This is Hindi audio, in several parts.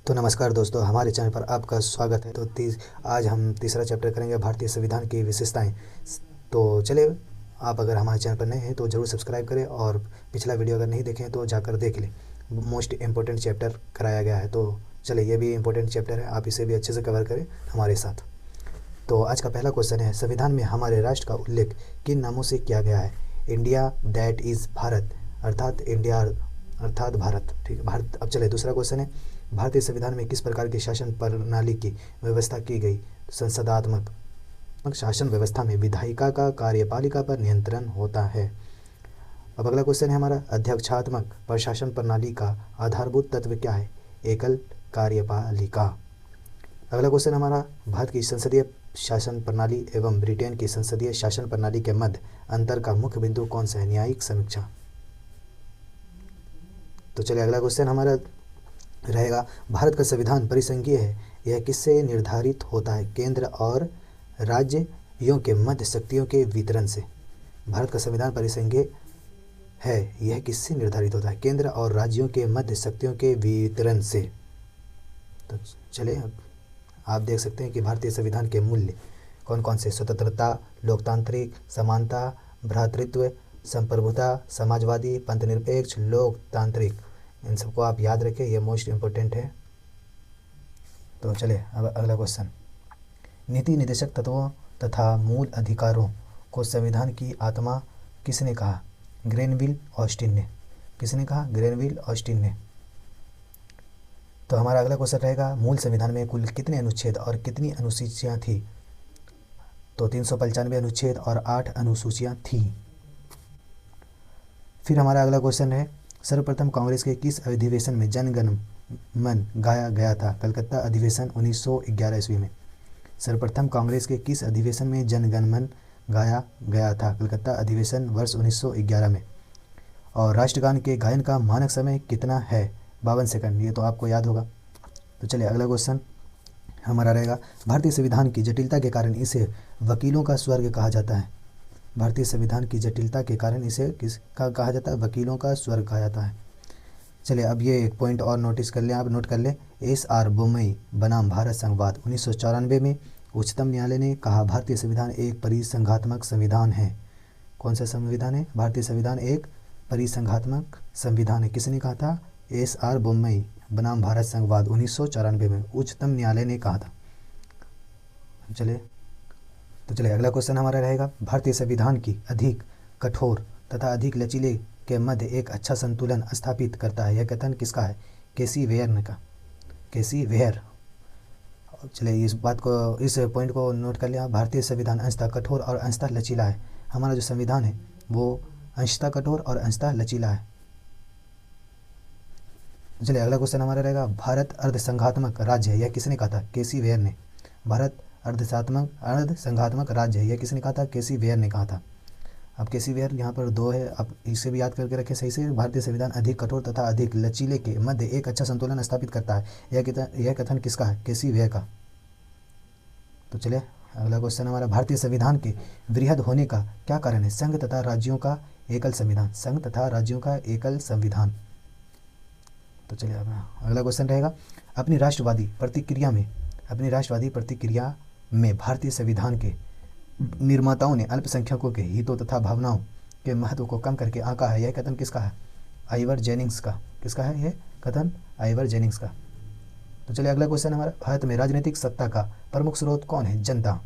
तो नमस्कार दोस्तों, हमारे चैनल पर आपका स्वागत है। तो आज हम तीसरा चैप्टर करेंगे, भारतीय संविधान की विशेषताएं। तो चलिए, आप अगर हमारे चैनल पर नए हैं तो ज़रूर सब्सक्राइब करें और पिछला वीडियो अगर नहीं देखें तो जाकर देख लें। मोस्ट इम्पोर्टेंट चैप्टर कराया गया है। तो चलिए, ये भी इम्पोर्टेंट चैप्टर है, आप इसे भी अच्छे से कवर करें हमारे साथ। तो आज का पहला क्वेश्चन है, संविधान में हमारे राष्ट्र का उल्लेख किन नामों से किया गया है? इंडिया, दैट इज़ भारत, अर्थात इंडिया अर्थात भारत। ठीक है, भारत। अब चले, दूसरा क्वेश्चन है, भारतीय संविधान में किस प्रकार की शासन प्रणाली की व्यवस्था की गई? संसदात्मक शासन व्यवस्था में विधायिका का कार्यपालिका पर नियंत्रण होता है। अब अगला क्वेश्चन है हमारा, अध्यक्षात्मक प्रशासन प्रणाली का आधारभूत तत्व क्या है? एकल कार्यपालिका। अगला क्वेश्चन हमारा, भारत की संसदीय शासन प्रणाली एवं ब्रिटेन की संसदीय शासन प्रणाली के मध्य अंतर का मुख्य बिंदु कौन सा है? न्यायिक समीक्षा। तो चलिए, अगला क्वेश्चन हमारा रहेगा, भारत का संविधान परिसंघीय है, यह किससे निर्धारित होता है? केंद्र और राज्यों के मध्य शक्तियों के वितरण से। भारत का संविधान परिसंघीय है, यह किससे निर्धारित होता है? केंद्र और राज्यों के मध्य शक्तियों के वितरण से। तो चलिए, आप देख सकते हैं कि भारतीय संविधान के मूल्य कौन कौन से? स्वतंत्रता, लोकतांत्रिक, समानता, भ्रातृत्व, संप्रभुता, समाजवादी, पंथनिरपेक्ष, लोकतांत्रिक। इन सबको आप याद रखें, ये मोस्ट इम्पोर्टेंट है। तो चलिए, अब अगला क्वेश्चन, नीति निर्देशक तत्वों तथा मूल अधिकारों को संविधान की आत्मा किसने कहा? ग्रेनविल ऑस्टिन ने। किसने कहा? ग्रेनविल ऑस्टिन ने। तो हमारा अगला क्वेश्चन रहेगा, मूल संविधान में कुल कितने अनुच्छेद और कितनी अनुसूचियाँ थी? तो 395 अनुच्छेद और 8 अनुसूचियाँ थी। फिर हमारा अगला क्वेश्चन है, सर्वप्रथम कांग्रेस के किस अधिवेशन में जन गण मन गाया गया था? कलकत्ता अधिवेशन 1911 ईस्वी में। सर्वप्रथम कांग्रेस के किस अधिवेशन में जन गण मन गाया गया था? कलकत्ता अधिवेशन वर्ष 1911 में। और राष्ट्रगान के गायन का मानक समय कितना है? 52 सेकंड। ये तो आपको याद होगा। तो चलिए, अगला क्वेश्चन हमारा रहेगा, भारतीय संविधान की जटिलता के कारण इसे वकीलों का स्वर्ग कहा जाता है। भारतीय संविधान की जटिलता के कारण इसे किसका कहा जाता है? वकीलों का स्वर्ग कहा जाता है। चलिए, अब ये एक पॉइंट और नोटिस कर लें, आप नोट कर लें, एस.आर. बोम्मई बनाम भारत संघवाद 1994 में उच्चतम न्यायालय ने कहा, भारतीय संविधान एक परिसंघात्मक संविधान है। कौन सा संविधान है? भारतीय संविधान एक परिसंघात्मक संविधान है। किसने कहा था? एस.आर. बोम्मई बनाम भारत संघवाद 1994 में उच्चतम न्यायालय ने कहा था। चलिए, अगला क्वेश्चन हमारा रहेगा, भारतीय संविधान की अधिक कठोर तथा अधिक लचीले के मध्य एक अच्छा संतुलन स्थापित करता है, यह कथन किसका है? केसी वेयर ने का। केसी वेयर। चलिए, इस पॉइंट को नोट कर लिया, भारतीय संविधान अंशतः कठोर और अंशतः लचीला है। हमारा जो संविधान है वो अंशतः कठोर और अंशतः लचीला है। चलिए, अगला क्वेश्चन हमारा रहेगा, भारत अर्धसंघात्मक राज्य है, यह किसने कहा था? केसी वेयर ने। भारत अर्धसंघात्मक राज्य है, यह किसने कहा था? केसी वेयर ने कहा था। अब केसी वेयर यहाँ पर 2 है, अब इसे भी याद करके रखें सही से। भारतीय संविधान अधिक कठोर तथा अधिक लचीले के मध्य एक अच्छा संतुलन स्थापित करता है, यह कथन किसका है? केसी वेयर का। तो चलिए, अगला क्वेश्चन हमारा, भारतीय संविधान के वृहद होने का क्या कारण है? संघ तथा राज्यों का एकल संविधान। संघ तथा राज्यों का एकल संविधान। तो चलिए, अगला क्वेश्चन रहेगा, अपनी राष्ट्रवादी प्रतिक्रिया में भारतीय संविधान के निर्माताओं ने अल्पसंख्यकों के हितों तथा भावनाओं के महत्व को कम करके आंका है, यह कथन किसका है? आइवर जेनिंग्स का। किसका है यह कथन? आइवर जेनिंग्स का। तो चलिए, अगला क्वेश्चन हमारा, भारत में राजनीतिक सत्ता का प्रमुख स्रोत कौन है? जनता।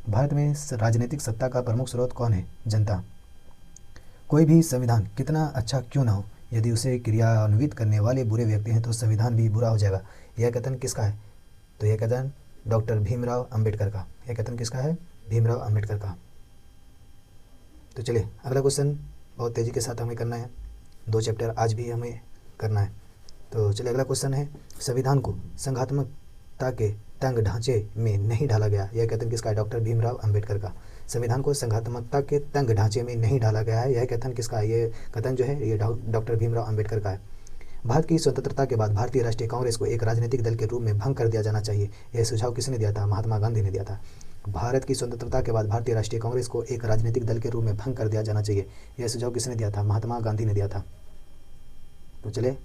भारत में राजनीतिक सत्ता का प्रमुख स्रोत कौन है? जनता। कोई भी संविधान कितना अच्छा क्यों ना हो, यदि उसे क्रियान्वित करने वाले बुरे व्यक्ति हैं तो संविधान भी बुरा हो जाएगा, यह कथन किसका है? तो यह कथन डॉक्टर भीमराव अंबेडकर का। यह कथन किसका है? भीमराव अंबेडकर का। तो चलिए, अगला क्वेश्चन बहुत तेज़ी के साथ हमें करना है, 2 चैप्टर आज भी हमें करना है। तो चलिए, अगला क्वेश्चन है, संविधान को संघात्मकता के तंग ढांचे में नहीं ढाला गया, यह कथन किसका है? डॉक्टर भीमराव अंबेडकर का। संविधान को संघात्मकता के तंग ढांचे में नहीं डाला गया है, यह कथन किसका है? ये कथन जो है ये डॉक्टर भीमराव अंबेडकर का है। भारत की स्वतंत्रता के बाद भारतीय राष्ट्रीय कांग्रेस को एक राजनीतिक दल के रूप में भंग कर दिया जाना चाहिए, यह सुझाव किसने दिया था? महात्मा गांधी ने दिया था। भारत की स्वतंत्रता के बाद भारतीय राष्ट्रीय कांग्रेस को एक राजनीतिक दल के रूप में भंग कर दिया जाना चाहिए, यह सुझाव किसने दिया था? महात्मा गांधी ने दिया था। तो चले,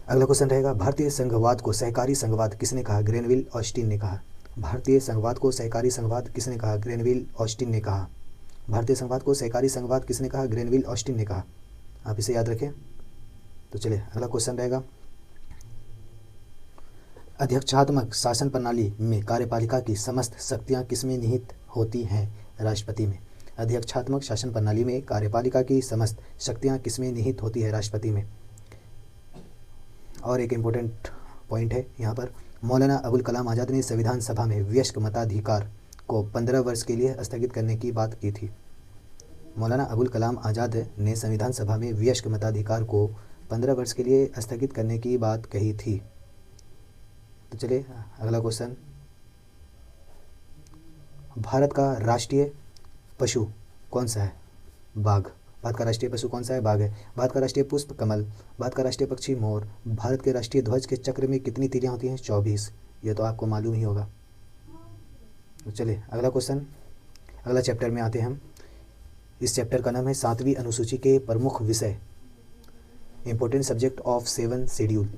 अगला क्वेश्चन रहेगा, भारतीय संघवाद को सहकारी संघवाद किसने कहा? ग्रेनविल ऑस्टिन ने कहा। भारतीय संघवाद को सहकारी संघवाद किसने कहा? ग्रेनविल ऑस्टिन ने कहा। भारतीय संघवाद को सहकारी संघवाद किसने कहा? ग्रेनविल ऑस्टिन ने कहा। आप इसे याद रखें। तो चलिए अगला क्वेश्चन रहेगा, अध्यक्षात्मक शासन प्रणाली में कार्यपालिका की समस्त शक्तियां किसमें निहित होती हैं? राष्ट्रपति में। अध्यक्षात्मक शासन प्रणाली में कार्यपालिका की समस्त शक्तियां किसमें निहित होती है? राष्ट्रपति में। और एक इम्पोर्टेंट पॉइंट है यहाँ पर, मौलाना अबुल कलाम आज़ाद ने संविधान सभा में वयस्क मताधिकार को 15 वर्ष के लिए स्थगित करने की बात की थी। मौलाना अबुल कलाम आज़ाद ने संविधान सभा में वयस्क मताधिकार को 15 वर्ष के लिए स्थगित करने की बात कही थी। तो चलिए अगला क्वेश्चन, भारत का राष्ट्रीय पशु कौन सा है? बाघ। भारत का राष्ट्रीय पशु कौन सा है? बाघ है। भारत का राष्ट्रीय पुष्प कमल। भारत का राष्ट्रीय पक्षी मोर। भारत के राष्ट्रीय ध्वज के चक्र में कितनी तीलियां होती हैं? 24। ये तो आपको मालूम ही होगा। तो चलिए अगला क्वेश्चन, अगला चैप्टर में आते हैं हम। इस चैप्टर का नाम है 7वीं अनुसूची के प्रमुख विषय, इंपॉर्टेंट सब्जेक्ट ऑफ 7 शेड्यूल।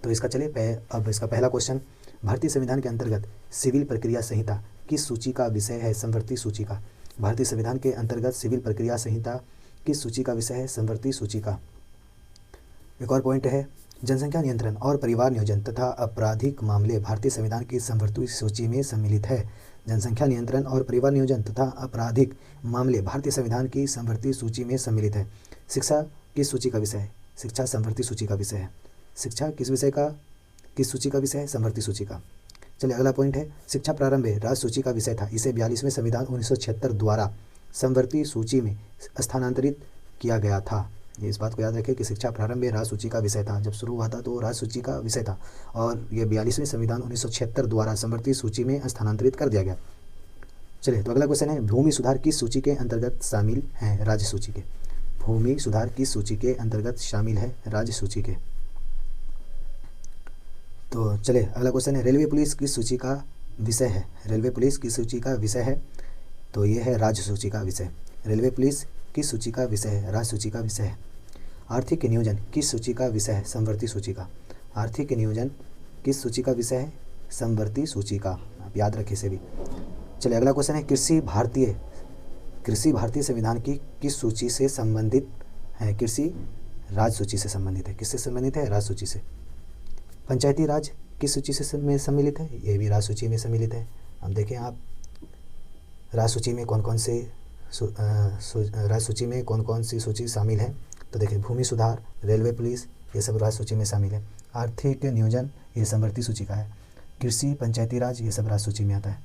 तो इसका चलिए अब इसका पहला क्वेश्चन, भारतीय संविधान के अंतर्गत सिविल प्रक्रिया संहिता किस सूची का विषय है? समवर्ती सूची का। भारतीय संविधान के अंतर्गत सिविल प्रक्रिया संहिता किस सूची का विषय है? समवर्ती सूची का। एक और पॉइंट है, जनसंख्या नियंत्रण और परिवार नियोजन तथा आपराधिक मामले भारतीय संविधान की समवर्ती सूची में सम्मिलित है। जनसंख्या नियंत्रण और परिवार नियोजन तथा आपराधिक मामले भारतीय संविधान की समवर्ती सूची में सम्मिलित है। शिक्षा किस सूची का विषय है? शिक्षा समवर्ती सूची का विषय है। शिक्षा किस सूची का विषय है? समवर्ती सूची का। चलिए अगला पॉइंट है, शिक्षा प्रारंभ राज्य सूची का विषय था, इसे 42वें संविधान 1976 द्वारा समवर्ती सूची में स्थानांतरित किया गया था। ये इस बात को याद रखें कि शिक्षा प्रारंभ राज्य सूची का विषय था, जब शुरू हुआ था तो राज्य सूची का विषय था, और ये 42वें संविधान 1976 द्वारा समवर्ती सूची में स्थानांतरित कर दिया गया। चलिए तो अगला क्वेश्चन है, भूमि सुधार किस सूची के अंतर्गत शामिल हैं? राज्य सूची के। भूमि सुधार किस सूची के अंतर्गत शामिल है? राज्य सूची के। तो चलिए अगला क्वेश्चन है, रेलवे पुलिस किस सूची का विषय है? रेलवे पुलिस किस सूची का विषय है? तो ये है राज्य सूची का विषय। रेलवे पुलिस किस सूची का विषय है? राज्य सूची का विषय है। आर्थिक नियोजन किस सूची का विषय है? समवर्ती सूची का। आर्थिक नियोजन किस सूची का विषय है? समवर्ती सूची का। आप याद रखिए इसे भी। चलिए अगला क्वेश्चन है, कृषि भारतीय संविधान की किस सूची से संबंधित है? कृषि राज्य सूची से संबंधित है। किससे संबंधित है? राज्य सूची से। पंचायती राज किस सूची से सम्मिलित है? ये भी राज्य सूची में सम्मिलित है। अब देखें आप राज्य सूची में कौन कौन सी सूची शामिल है। तो देखिए, भूमि सुधार, रेलवे पुलिस, ये सब राज्य सूची में शामिल है। आर्थिक नियोजन ये समवर्ती सूची का है। कृषि, पंचायती राज ये सब राज्य सूची में आता है।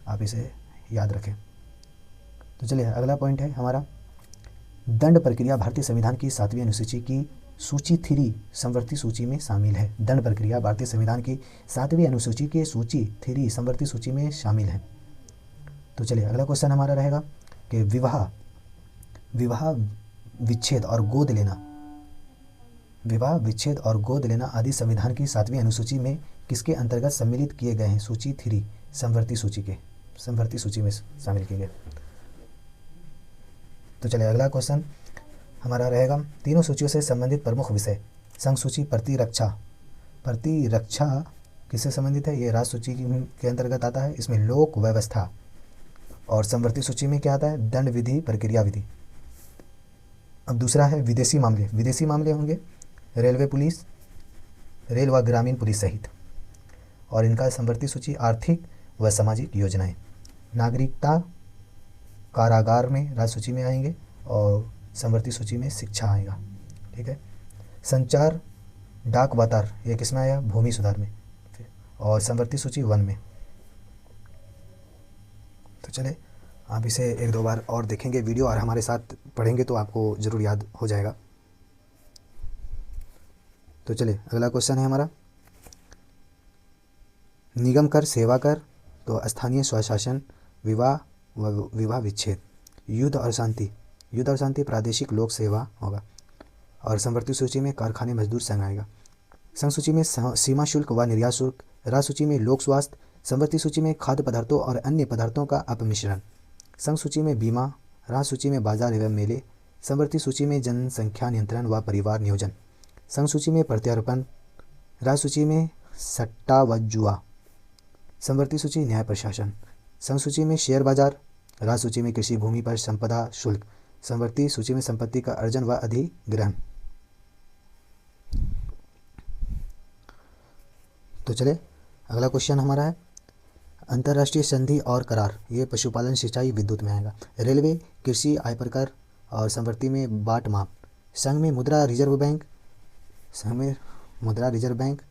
आप इसे याद रखें। तो चलिए अगला पॉइंट है हमारा, दंड प्रक्रिया भारतीय संविधान की 7वीं अनुसूची की सूची 3 समवर्ती सूची में शामिल है। दंड प्रक्रिया भारतीय संविधान की 7वीं अनुसूची के सूची 3 समवर्ती सूची में शामिल है। तो चलिए अगला क्वेश्चन हमारा रहेगा कि विवाह विच्छेद और गोद लेना आदि संविधान की 7वीं अनुसूची में किसके अंतर्गत सम्मिलित किए गए हैं? सूची 3 समवर्ती सूची में शामिल किए गए। तो चलिए अगला क्वेश्चन हमारा रहेगा, तीनों सूचियों से संबंधित प्रमुख विषय। संघ सूची प्रतिरक्षा किससे संबंधित है? ये राज्य सूची के अंतर्गत आता है। इसमें लोक व्यवस्था। और समवर्ती सूची में क्या आता है? दंड विधि, प्रक्रिया विधि। अब दूसरा है विदेशी मामले होंगे रेल व ग्रामीण पुलिस सहित। और इनका समवर्ती सूची आर्थिक व सामाजिक योजनाएं। नागरिकता कारागार में राज्य सूची में आएंगे और समवर्ती सूची में शिक्षा आएगा। ठीक है। संचार डाक वातार ये किस में आया? भूमि सुधार में। और समवर्ती सूची 1 में। तो चले आप इसे 1-2 बार और देखेंगे वीडियो और हमारे साथ पढ़ेंगे तो आपको ज़रूर याद हो जाएगा। तो चले अगला क्वेश्चन है हमारा, निगम कर, सेवा कर, तो स्थानीय स्वशासन, विवाह विच्छेद, युद्ध और शांति प्रादेशिक लोक सेवा होगा। और समवर्ती सूची में कारखाने मजदूर संघ आएगा। संघ सूची में सीमा शुल्क व निर्यात शुल्क, राज्य सूची में लोक स्वास्थ्य, समवर्ती सूची में खाद्य पदार्थों और अन्य पदार्थों का अपमिश्रण, संघ सूची में बीमा, राज्य सूची में बाजार एवं मेले, समवर्ती सूची में जनसंख्या नियंत्रण व परिवार नियोजन, संघ सूची में प्रत्यारोपण, राज्य सूची में सट्टा व जुआ, समवर्ती सूची न्याय प्रशासन, संघ सूची में शेयर बाजार, राज्य सूची में कृषि भूमि पर संपदा शुल्क, समवर्ती सूची में संपत्ति का अर्जन व अधिग्रहण। तो चले अगला क्वेश्चन हमारा है अंतर्राष्ट्रीय संधि और करार, ये पशुपालन सिंचाई विद्युत में आएगा। रेलवे, कृषि, आयकर कर और समवर्ती में बाट माप, संघ में मुद्रा रिजर्व बैंक, संघ में मुद्रा रिजर्व बैंक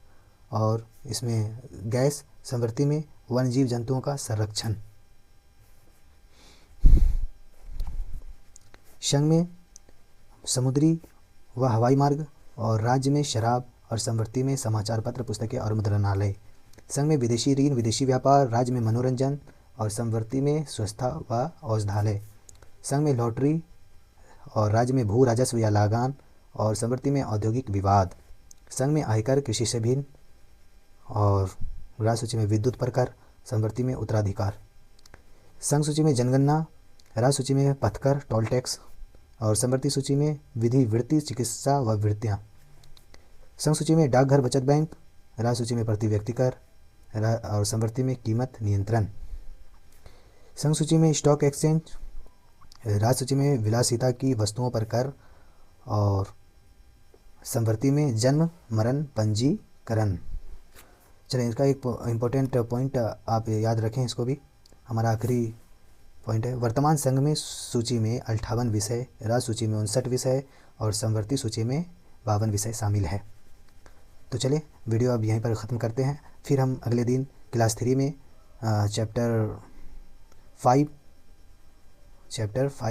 और इसमें गैस, समवर्ती में वन जीव जंतुओं का संरक्षण। संघ में समुद्री व हवाई मार्ग और राज्य में शराब और समवर्ती में समाचार पत्र, पुस्तकें और मुद्रणालय। संघ में विदेशी ऋण, विदेशी व्यापार, राज्य में मनोरंजन और समवर्ती में स्वच्छता व औषधालय। संघ में लॉटरी और राज्य में भू राजस्व या लागान और समवर्ती में औद्योगिक विवाद। संघ में आयकर, कृषि से भिन्न और राज्य सूची में विद्युत पर कर, समवर्ती में उत्तराधिकार। संघ सूची में जनगणना, राज्य सूची में पथकर, टोल टैक्स और समवर्ती सूची में विधि, वृत्ति, चिकित्सा व वृत्तियाँ। संघ सूची में डाकघर, बचत बैंक, राज्य सूची में प्रति व्यक्ति कर और समवर्ती में कीमत नियंत्रण। संघ सूची में स्टॉक एक्सचेंज, राज्य सूची में विलासिता की वस्तुओं पर कर और समवर्ती में जन्म मरण पंजीकरण। चलिए इसका एक इम्पोर्टेंट पॉइंट आप याद रखें, इसको भी हमारा आखिरी पॉइंट है। वर्तमान संघ में सूची में 58 विषय, राज्य सूची में 59 विषय और समवर्ती सूची में 52 विषय शामिल है। तो चलिए वीडियो अब यहीं पर ख़त्म करते हैं, फिर हम अगले दिन क्लास 3 में चैप्टर 5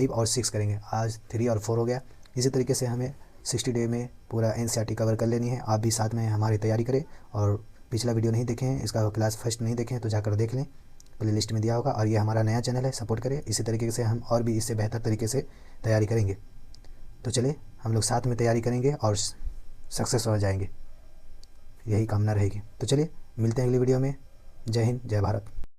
और 6 करेंगे। आज 3 और 4 हो गया। इसी तरीके से हमें 60 डे में पूरा NCERT कवर कर लेनी है। आप भी साथ में हमारी तैयारी करें और पिछला वीडियो नहीं देखे हैं, इसका क्लास फर्स्ट नहीं देखे हैं तो जाकर देख लें, प्ले लिस्ट में दिया होगा। और ये हमारा नया चैनल है, सपोर्ट करें। इसी तरीके से हम और भी इससे बेहतर तरीके से तैयारी करेंगे। तो चलिए हम लोग साथ में तैयारी करेंगे और सक्सेस हो जाएंगे, यही कामना रहेगी। तो चलिए मिलते हैं अगली वीडियो में। जय हिंद, जय भारत।